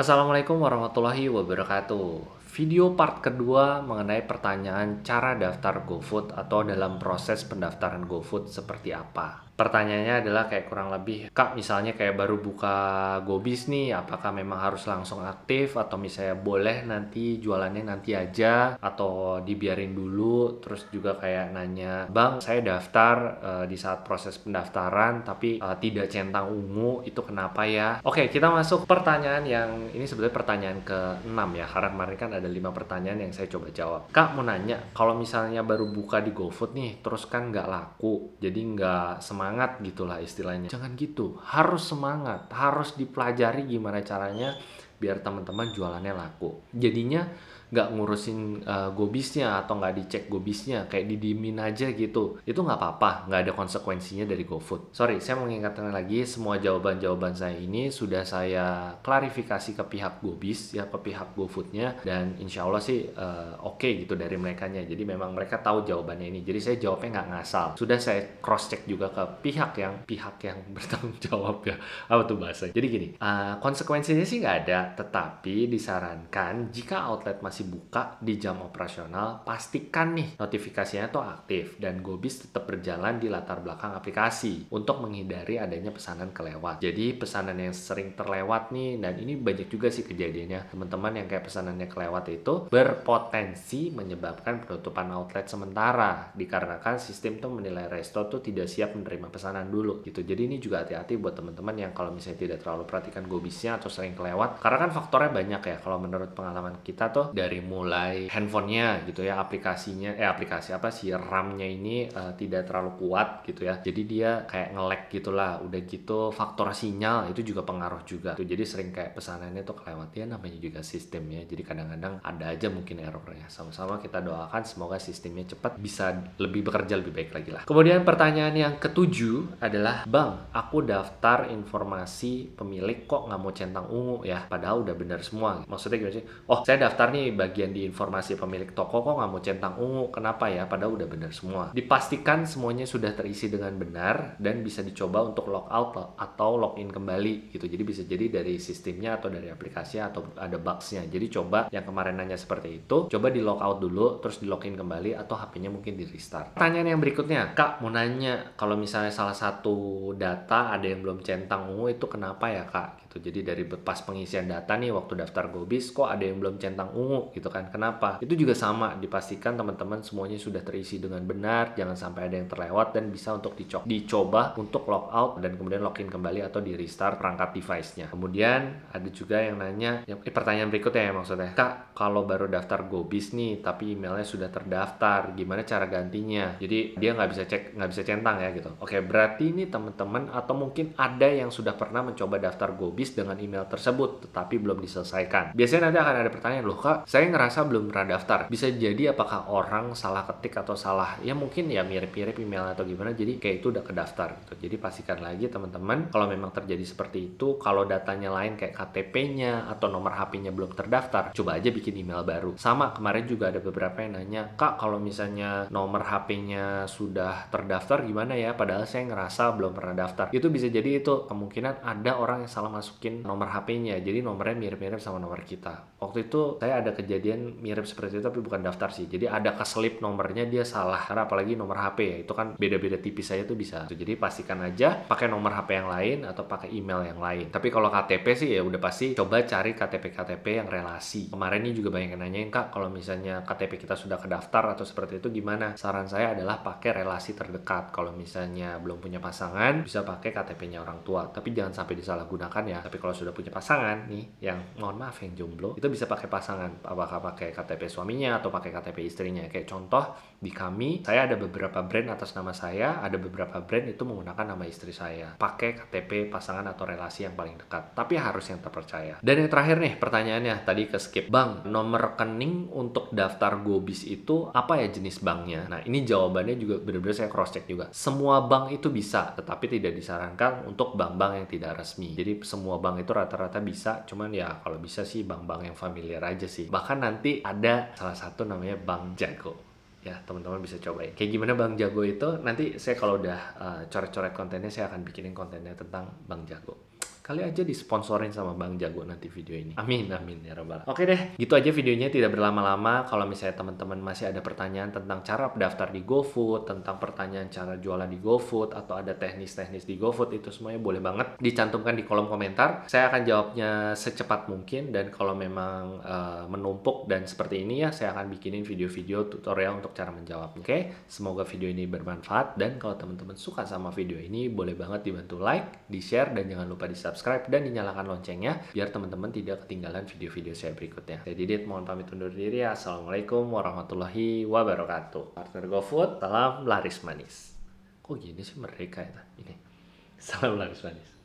Assalamualaikum warahmatullahi wabarakatuh. Video part kedua mengenai pertanyaan cara daftar GoFood atau dalam proses pendaftaran GoFood seperti apa. Pertanyaannya adalah kayak kurang lebih, Kak misalnya kayak baru buka GoBiz nih, apakah memang harus langsung aktif atau misalnya boleh nanti jualannya nanti aja atau dibiarin dulu. Terus juga kayak nanya, Bang saya daftar di saat proses pendaftaran tapi tidak centang ungu, itu kenapa ya? Oke, kita masuk pertanyaan yang ini sebenarnya pertanyaan ke-6 ya, karena kemarin kan ada 5 pertanyaan yang saya coba jawab. Kak mau nanya, kalau misalnya baru buka di GoFood nih, terus kan nggak laku, jadi nggak semangat gitulah istilahnya. Jangan gitu, harus semangat, harus dipelajari gimana caranya biar teman-teman jualannya laku. Jadinya nggak ngurusin GoBiznya atau nggak dicek GoBiznya, kayak didiemin aja gitu, itu nggak apa-apa, nggak ada konsekuensinya dari GoFood. Sorry, saya mengingatkan lagi, semua jawaban-jawaban saya ini sudah saya klarifikasi ke pihak GoBiz ya, ke pihak GoFoodnya, dan insya Allah sih oke gitu dari merekanya. Jadi memang mereka tahu jawabannya ini, jadi saya jawabnya nggak ngasal. Sudah saya cross check juga ke pihak yang bertanggung jawab ya, apa tuh bahasa. Jadi gini, konsekuensinya sih nggak ada, tetapi disarankan jika outlet masih buka di jam operasional, pastikan nih notifikasinya tuh aktif dan GoBiz tetap berjalan di latar belakang aplikasi untuk menghindari adanya pesanan kelewat. Jadi pesanan yang sering terlewat nih, dan ini banyak juga sih kejadiannya, teman-teman yang kayak pesanannya kelewat itu berpotensi menyebabkan penutupan outlet sementara, dikarenakan sistem tuh menilai resto tuh tidak siap menerima pesanan dulu gitu. Jadi ini juga hati-hati buat teman-teman yang kalau misalnya tidak terlalu perhatikan GoBiznya atau sering kelewat, karena kan faktornya banyak ya. Kalau menurut pengalaman kita tuh dari mulai handphonenya gitu ya, aplikasi apa sih, RAM-nya ini tidak terlalu kuat gitu ya, jadi dia kayak nge-lag gitulah. Udah gitu faktor sinyal itu juga pengaruh juga tuh, jadi sering kayak pesanannya tuh kelewat ya, namanya juga sistem ya, jadi kadang-kadang ada aja mungkin errornya. Sama-sama kita doakan semoga sistemnya cepat bisa bekerja lebih baik lagi lah. Kemudian pertanyaan yang ketujuh adalah, Bang aku daftar informasi pemilik kok nggak mau centang ungu ya, padahal udah benar semua. Maksudnya gimana sih? Oh, saya daftar nih bagian di informasi pemilik toko kok nggak mau centang ungu, kenapa ya, padahal udah benar semua. Dipastikan semuanya sudah terisi dengan benar dan bisa dicoba untuk logout atau login kembali gitu. Jadi bisa jadi dari sistemnya atau dari aplikasinya atau ada bugs-nya. Jadi coba yang kemarin nanya seperti itu, coba di logout dulu terus di login kembali atau HP-nya mungkin di restart. Pertanyaan yang berikutnya, Kak mau nanya, kalau misalnya salah satu data ada yang belum centang ungu, itu kenapa ya Kak gitu. Jadi dari pas pengisian data nih waktu daftar GoBiz kok ada yang belum centang ungu gitu kan, kenapa? Itu juga sama, dipastikan teman-teman semuanya sudah terisi dengan benar, jangan sampai ada yang terlewat, dan bisa untuk dicoba untuk logout dan kemudian login kembali atau di restart perangkat device-nya. Kemudian ada juga yang nanya, pertanyaan berikutnya ya maksudnya, Kak kalau baru daftar GoBiz nih tapi emailnya sudah terdaftar, gimana cara gantinya? Jadi dia nggak bisa centang ya gitu. Oke, berarti ini teman-teman atau mungkin ada yang sudah pernah mencoba daftar GoBiz dengan email tersebut tetapi belum diselesaikan. Biasanya nanti akan ada pertanyaan, loh Kak saya ngerasa belum pernah daftar. Bisa jadi apakah orang salah ketik atau salah, ya mungkin ya mirip-mirip email atau gimana, jadi kayak itu udah kedaftar gitu. Jadi pastikan lagi teman-teman, kalau memang terjadi seperti itu, kalau datanya lain kayak KTP-nya atau nomor HP-nya belum terdaftar, coba aja bikin email baru. Sama kemarin juga ada beberapa yang nanya, Kak kalau misalnya nomor HP-nya sudah terdaftar gimana ya, padahal saya ngerasa belum pernah daftar. Itu bisa jadi itu kemungkinan ada orang yang salah masukin nomor HP-nya, jadi nomornya mirip-mirip sama nomor kita. Waktu itu saya ada kejadian mirip seperti itu tapi bukan daftar sih, jadi ada keselip nomornya dia salah, karena apalagi nomor HP ya, itu kan beda-beda tipis saya tuh bisa. Jadi pastikan aja pakai nomor HP yang lain atau pakai email yang lain. Tapi kalau KTP sih ya udah pasti coba cari KTP yang relasi. Kemarin ini juga banyak yang nanyain, Kak kalau misalnya KTP kita sudah kedaftar atau seperti itu gimana? Saran saya adalah pakai relasi terdekat. Kalau misalnya belum punya pasangan bisa pakai KTP-nya orang tua, tapi jangan sampai disalahgunakan ya. Tapi kalau sudah punya pasangan nih, yang mohon maaf yang jomblo, itu bisa pakai pasangan, apakah pakai KTP suaminya atau pakai KTP istrinya. Kayak contoh di kami, saya ada beberapa brand atas nama saya, ada beberapa brand itu menggunakan nama istri saya. Pakai KTP pasangan atau relasi yang paling dekat, tapi harus yang terpercaya. Dan yang terakhir nih pertanyaannya, tadi ke skip, Bang nomor rekening untuk daftar GoBiz itu apa ya jenis banknya? Nah ini jawabannya juga benar-benar saya cross check juga, semua bank itu bisa, tetapi tidak disarankan untuk bank-bank yang tidak resmi. Jadi semua bank itu rata-rata bisa, cuman ya kalau bisa sih bank-bank yang familiar aja sih. Bahkan nanti ada salah satu namanya Bank Jago ya, teman-teman bisa cobain. Kayak gimana Bank Jago itu nanti saya kalau udah coret-coret kontennya, saya akan bikinin kontennya tentang Bank Jago. Kali aja disponsorin sama Bang Jago nanti video ini. Amin, amin ya rabbal. Oke deh, gitu aja videonya, tidak berlama-lama. Kalau misalnya teman-teman masih ada pertanyaan tentang cara daftar di GoFood, tentang pertanyaan cara jualan di GoFood, atau ada teknis-teknis di GoFood, itu semuanya boleh banget dicantumkan di kolom komentar. Saya akan jawabnya secepat mungkin, dan kalau memang menumpuk dan seperti ini ya, saya akan bikinin video-video tutorial untuk cara menjawab. Oke, semoga video ini bermanfaat, dan kalau teman-teman suka sama video ini, boleh banget dibantu like, di-share, dan jangan lupa di-subscribe dan dinyalakan loncengnya biar teman-teman tidak ketinggalan video-video saya berikutnya. Saya Didit, mohon pamit undur diri. Assalamualaikum warahmatullahi wabarakatuh. Partner GoFood, salam laris manis. Kok gini sih, merdeka ya? Ini salam laris manis.